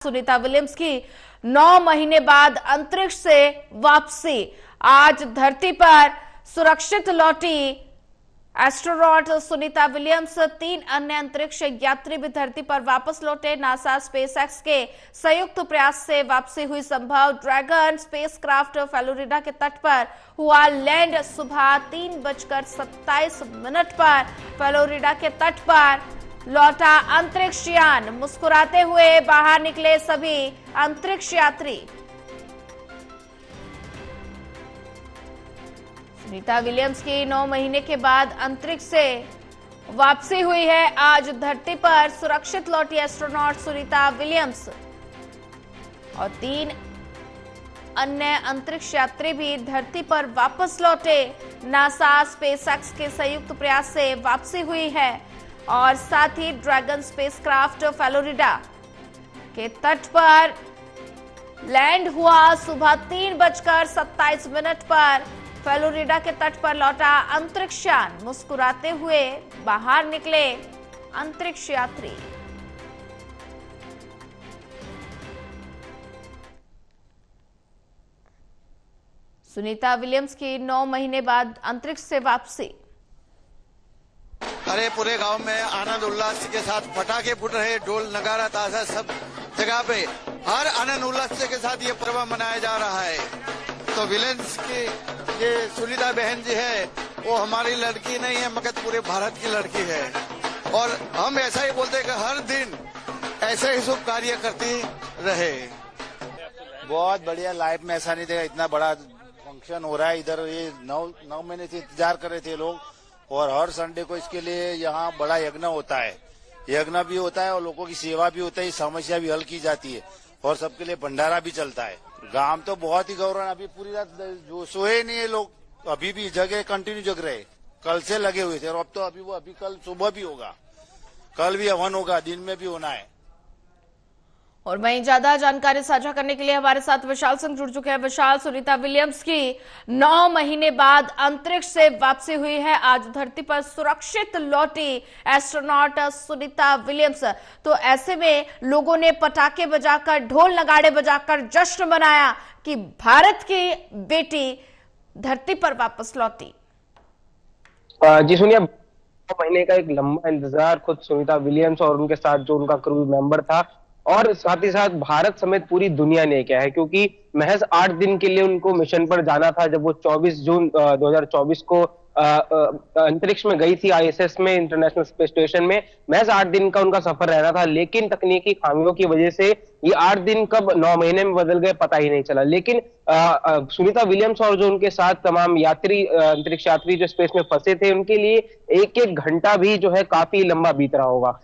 Sunita Williams की 9 महीने बाद अंतरिक्ष से वापसी। आज धरती पर सुरक्षित लौटी एस्ट्रोनॉट सुनीता विलियम्स। 3 अन्य अंतरिक्ष यात्री भी धरती पर वापस लौटे। नासा स्पेसएक्स के संयुक्त प्रयास से वापसी हुई संभव। ड्रैगन स्पेसक्राफ्ट फ्लोरिडा के तट पर हुआ लैंड। सुबह 3:27 पर फ्लोरिडा के तट पर लौटा अंतरिक्ष यान। मुस्कुराते हुए बाहर निकले सभी अंतरिक्ष यात्री। सुनीता विलियम्स की 9 महीने के बाद अंतरिक्ष से वापसी हुई है। आज धरती पर सुरक्षित लौटी एस्ट्रोनॉट सुनीता विलियम्स और 3 अन्य अंतरिक्ष यात्री भी धरती पर वापस लौटे। नासा स्पेसएक्स के संयुक्त प्रयास से वापसी हुई है और साथ ही ड्रैगन स्पेसक्राफ्ट फ्लोरिडा के तट पर लैंड हुआ। सुबह 3:27 पर फ्लोरिडा के तट पर लौटा अंतरिक्ष यान। मुस्कुराते हुए बाहर निकले अंतरिक्ष यात्री। सुनीता विलियम्स की 9 महीने बाद अंतरिक्ष से वापसी। अरे पूरे गांव में आनंद उल्लास के साथ पटाखे फूट रहे, ढोल नगारा ताशा सब जगह पे हर आनंद उल्लास के साथ ये पर्व मनाया जा रहा है। तो विलियम्स की ये सुनीता बहन जी है, वो हमारी लड़की नहीं है मगर पूरे भारत की लड़की है। और हम ऐसा ही बोलते हैं कि हर दिन ऐसे ही शुभ कार्य करती रहे। बहुत बढ़िया। लाइफ में ऐसा नहीं देखा, इतना बड़ा फंक्शन हो रहा है इधर। ये 9 महीने से इंतजार कर रहे थे लोग और हर संडे को इसके लिए यहाँ बड़ा यज्ञ होता है। यज्ञ भी होता है और लोगों की सेवा भी होता है, समस्या भी हल की जाती है और सबके लिए भंडारा भी चलता है। गांव तो बहुत ही गौरव। अभी पूरी रात जो सोए नहीं है लोग, अभी भी जगह कंटिन्यू जग रहे। कल से लगे हुए थे और अब तो अभी कल सुबह भी होगा, कल भी हवन होगा, दिन में भी होना है। और वहीं ज्यादा जानकारी साझा करने के लिए हमारे साथ विशाल सिंह जुड़ चुके हैं। विशाल, सुनीता विलियम्स की 9 महीने बाद अंतरिक्ष से वापसी हुई है। आज धरती पर सुरक्षित लौटी एस्ट्रोनॉट सुनीता विलियम्स। तो ऐसे में लोगों ने पटाखे बजाकर, ढोल नगाड़े बजाकर जश्न मनाया कि भारत की बेटी धरती पर वापस लौटी। जी सुनिए, 9 महीने का एक लंबा इंतजार खुद सुनीता विलियम्स और उनके साथ जो उनका क्रू मेंबर था और साथ ही साथ भारत समेत पूरी दुनिया ने किया है, क्योंकि महज 8 दिन के लिए उनको मिशन पर जाना था। जब वो 24 जून 2024 को अंतरिक्ष में गई थी, आईएसएस में, इंटरनेशनल स्पेस स्टेशन में, महज 8 दिन का उनका सफर रहना था। लेकिन तकनीकी खामियों की वजह से ये 8 दिन कब 9 महीने में बदल गए पता ही नहीं चला। लेकिन सुनीता विलियम्स और जो उनके साथ तमाम यात्री, अंतरिक्ष यात्री जो स्पेस में फंसे थे, उनके लिए एक घंटा भी जो है काफी लंबा बीत रहा होगा।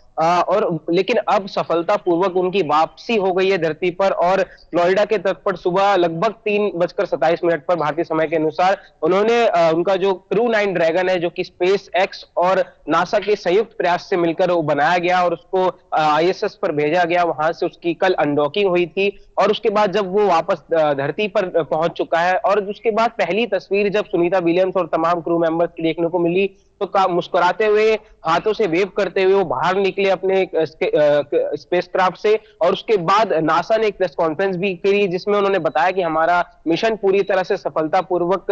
लेकिन अब सफलतापूर्वक उनकी वापसी हो गई है धरती पर और फ्लोरिडा के तट पर सुबह लगभग 3:27 पर भारतीय समय के अनुसार उन्होंने उनका जो क्रू 9 ड्रैगन है, जो कि स्पेस एक्स और नासा के संयुक्त प्रयास से मिलकर वो बनाया गया और उसको आईएसएस पर भेजा गया। वहां से उसकी कल अनडॉकिंग हुई थी और उसके बाद जब वो वापस धरती पर पहुंच चुका है और उसके बाद पहली तस्वीर जब सुनीता विलियम्स और तमाम क्रू मेंबर्स की देखने को मिली तो मुस्कुराते हुए, हाथों से वेव करते हुए वो बाहर निकले अपने स्पेसक्राफ्ट से। और उसके बाद नासा ने एक प्रेस कॉन्फ्रेंस भी करी जिसमें उन्होंने बताया कि हमारा मिशन पूरी तरह से सफलतापूर्वक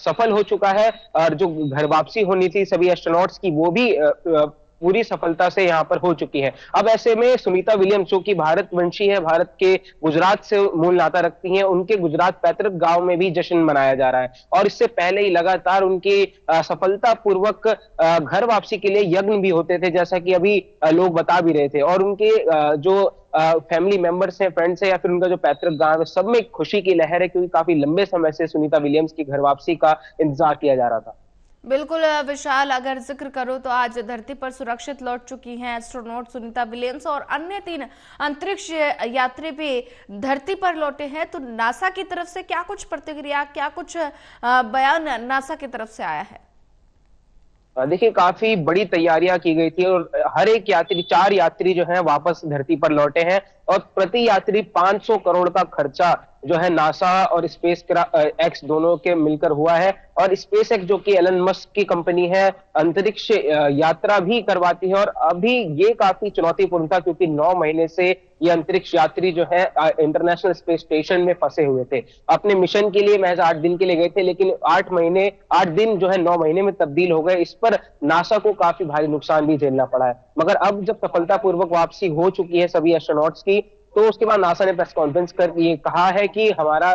सफल हो चुका है और जो घर वापसी होनी थी सभी एस्ट्रोनॉट्स की, वो भी पूरी सफलता से यहाँ पर हो चुकी है। अब ऐसे में सुनीता विलियम्स, जो कि भारतवंशी है, भारत के गुजरात से मूल नाता रखती हैं, उनके गुजरात पैतृक गांव में भी जश्न मनाया जा रहा है। और इससे पहले ही लगातार उनकी सफलतापूर्वक घर वापसी के लिए यज्ञ भी होते थे, जैसा कि अभी लोग बता भी रहे थे। और उनके जो फैमिली मेंबर्स हैं, फ्रेंड्स हैं या फिर उनका जो पैतृक गांव है, सब में एक खुशी की लहर है, क्योंकि काफी लंबे समय से सुनीता विलियम्स की घर वापसी का इंतजार किया जा रहा था। बिल्कुल विशाल, अगर जिक्र करो तो आज धरती पर सुरक्षित लौट चुकी हैं एस्ट्रोनॉट सुनीता विलियम्स और अन्य 3 अंतरिक्ष यात्री भी धरती पर लौटे हैं। तो नासा की तरफ से क्या कुछ प्रतिक्रिया, क्या कुछ बयान नासा की तरफ से आया है? देखिए, काफी बड़ी तैयारियां की गई थी और हर एक यात्री, 4 यात्री जो हैं वापस धरती पर लौटे हैं और प्रति यात्री 500 करोड़ का खर्चा जो है नासा और स्पेस एक्स दोनों के मिलकर हुआ है। और स्पेस एक्स जो कि एलन मस्क की कंपनी है, अंतरिक्ष यात्रा भी करवाती है। और अभी ये काफी चुनौतीपूर्ण था क्योंकि 9 महीने से ये अंतरिक्ष यात्री जो है इंटरनेशनल स्पेस स्टेशन में फंसे हुए थे। अपने मिशन के लिए महज 8 दिन के लिए गए थे, लेकिन 8 दिन जो है 9 महीने में तब्दील हो गए। इस पर नासा को काफी भारी नुकसान भी झेलना पड़ा है। मगर अब जब सफलतापूर्वक वापसी हो चुकी है सभी एस्ट्रोनॉट्स की, तो उसके बाद नासा ने प्रेस कॉन्फ्रेंस कर ये कहा है कि हमारा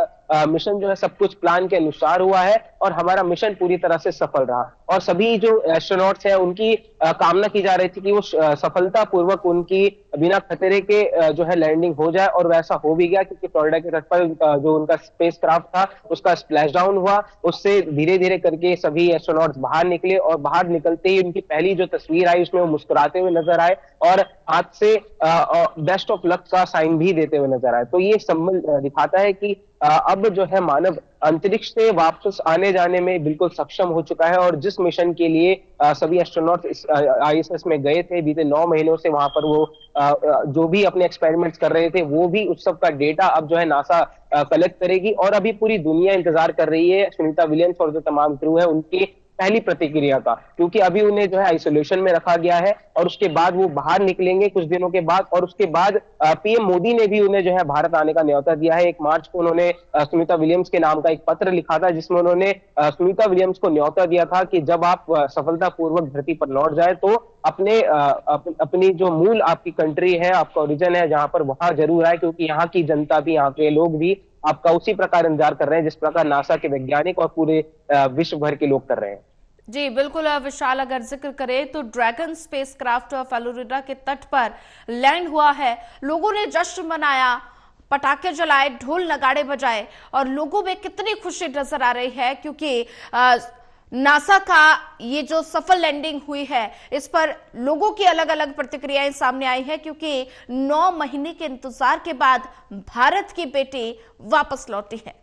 मिशन जो है सब कुछ प्लान के अनुसार हुआ है और हमारा मिशन पूरी तरह से सफल रहा। और सभी जो एस्ट्रोनॉट्स हैं उनकी कामना की जा रही थी कि वो सफलतापूर्वक उनकी बिना खतरे के जो है लैंडिंग हो जाए, और वैसा हो भी गया क्योंकि फ्लोरिडा के तट पर जो उनका स्पेस क्राफ्ट था उसका स्प्लैश डाउन हुआ। उससे धीरे धीरे करके सभी एस्ट्रोनॉट्स बाहर निकले और बाहर निकलते ही उनकी पहली जो तस्वीर आई उसमें वो मुस्कुराते हुए नजर आए और हाथ से बेस्ट ऑफ लक का साइन भी देते हुए नजर आए। तो ये संबल दिखाता है कि अब जो है मानव अंतरिक्ष से वापस आने जाने में बिल्कुल सक्षम हो चुका है। और जिस मिशन के लिए सभी एस्ट्रोनॉट आईएसएस में गए थे बीते 9 महीनों से, वहां पर वो जो भी अपने एक्सपेरिमेंट्स कर रहे थे वो भी उस सब का डेटा अब जो है नासा कलेक्ट करेगी। और अभी पूरी दुनिया इंतजार कर रही है सुनीता विलियम्स और जो तमाम क्रू है उनकी पहली प्रतिक्रिया का, क्योंकि अभी उन्हें जो है आइसोलेशन में रखा गया है और उसके बाद वो बाहर निकलेंगे कुछ दिनों के बाद। और उसके बाद पीएम मोदी ने भी उन्हें जो है भारत आने का न्योता दिया है। 1 मार्च को उन्होंने सुनीता विलियम्स के नाम का एक पत्र लिखा था जिसमें उन्होंने सुनीता विलियम्स को न्योता दिया था कि जब आप सफलतापूर्वक धरती पर लौट जाए तो अपनी जो मूल आपकी कंट्री है, आपका ओरिजिन है जहां पर, वहां जरूर आए, क्योंकि यहाँ की जनता भी, यहाँ के लोग भी आपका उसी प्रकार इंतजार कर रहे हैं जिस प्रकार नासा के वैज्ञानिक और पूरे विश्व भर के लोग कर रहे हैं। जी बिल्कुल विशाल, अगर जिक्र करें तो ड्रैगन स्पेसक्राफ्ट फ्लोरिडा के तट पर लैंड हुआ है। लोगों ने जश्न मनाया, पटाखे जलाए, ढोल नगाड़े बजाए और लोगों में कितनी खुशी नजर आ रही है क्योंकि नासा का ये जो सफल लैंडिंग हुई है इस पर लोगों की अलग अलग प्रतिक्रियाएं सामने आई है क्योंकि 9 महीने के इंतजार के बाद भारत की बेटी वापस लौटी है।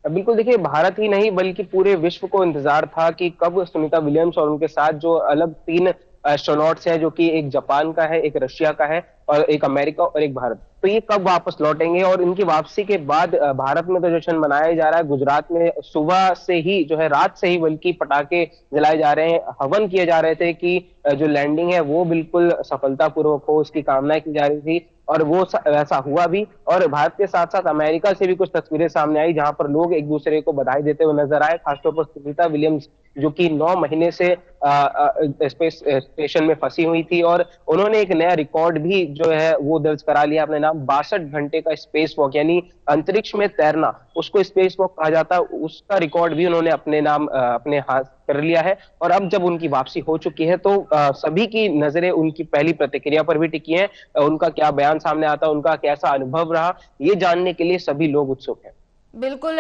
बिल्कुल, देखिए भारत ही नहीं बल्कि पूरे विश्व को इंतजार था कि कब सुनीता विलियम्स और उनके साथ जो अलग 3 एस्ट्रोनॉट्स हैं, जो कि एक जापान का है, एक रशिया का है और एक अमेरिका और एक भारत, तो ये कब वापस लौटेंगे। और इनकी वापसी के बाद भारत में तो जश्न मनाया जा रहा है। गुजरात में सुबह से ही जो है, रात से ही बल्कि पटाखे जलाए जा रहे हैं, हवन किए जा रहे थे कि जो लैंडिंग है वो बिल्कुल सफलतापूर्वक हो, उसकी कामना की जा रही थी और वो वैसा हुआ भी। और भारत के साथ साथ अमेरिका से भी कुछ तस्वीरें सामने आई जहां पर लोग एक दूसरे को बधाई देते हुए नजर आए, खासतौर पर सुनीता विलियम्स जो कि 9 महीने से स्पेस स्टेशन में फंसी हुई थी और उन्होंने एक नया रिकॉर्ड भी जो है वो दर्ज करा लिया अपने नाम। 62 घंटे का स्पेस वॉक, यानी अंतरिक्ष में तैरना, उसको स्पेस वॉक कहा जाता है, उसका रिकॉर्ड भी उन्होंने अपने नाम अपने हाथ कर लिया है। और अब जब उनकी वापसी हो चुकी है तो सभी की नजरें उनकी पहली प्रतिक्रिया पर भी टिकी हैं। उनका क्या बयान सामने आता है, उनका कैसा अनुभव रहा, ये जानने के लिए सभी लोग उत्सुक हैं। बिल्कुल,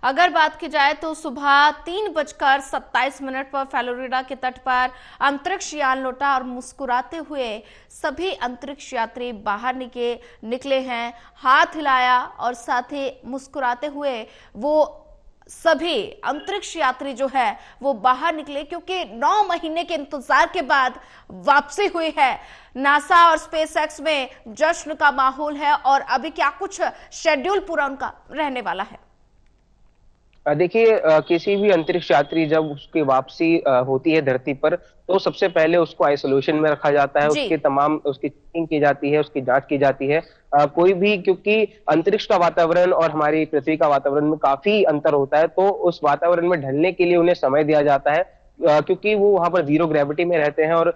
अगर बात की जाए तो सुबह 3:27 पर फ्लोरिडा के तट पर अंतरिक्ष यान लौटा और मुस्कुराते हुए सभी अंतरिक्ष यात्री बाहर निकले हैं, हाथ हिलाया और साथ ही मुस्कुराते हुए वो सभी अंतरिक्ष यात्री जो है वो बाहर निकले क्योंकि 9 महीने के इंतजार के बाद वापसी हुई है। नासा और स्पेस एक्स में जश्न का माहौल है और अभी क्या कुछ शेड्यूल पूरा उनका रहने वाला है। देखिए, किसी भी अंतरिक्ष यात्री जब उसकी वापसी होती है धरती पर तो सबसे पहले उसको आइसोलेशन में रखा जाता है, उसकी चेकिंग की जाती है, उसकी जांच की जाती है। कोई भी, क्योंकि अंतरिक्ष का वातावरण और हमारी पृथ्वी का वातावरण में काफी अंतर होता है, तो उस वातावरण में ढलने के लिए उन्हें समय दिया जाता है क्योंकि वो वहां पर 0 ग्रेविटी में रहते हैं और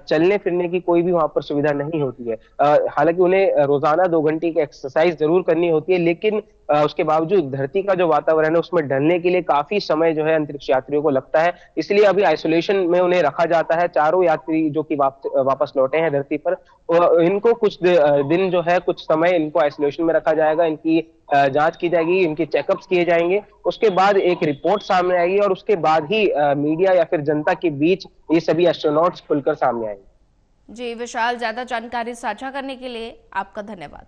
चलने फिरने की कोई भी वहां पर सुविधा नहीं होती है। हालांकि उन्हें रोजाना 2 घंटे की एक्सरसाइज जरूर करनी होती है, लेकिन उसके बावजूद धरती का जो वातावरण है उसमें ढलने के लिए काफी समय जो है अंतरिक्ष यात्रियों को लगता है, इसलिए अभी आइसोलेशन में उन्हें रखा जाता है। चारों यात्री जो कि वापस लौटे हैं धरती पर, इनको कुछ दिन जो है, कुछ समय इनको आइसोलेशन में रखा जाएगा, इनकी जांच की जाएगी, इनके चेकअप्स किए जाएंगे, उसके बाद एक रिपोर्ट सामने आएगी और उसके बाद ही मीडिया या फिर जनता के बीच ये सभी एस्ट्रोनॉट्स खुलकर सामने आएंगे। जी विशाल, ज्यादा जानकारी साझा करने के लिए आपका धन्यवाद।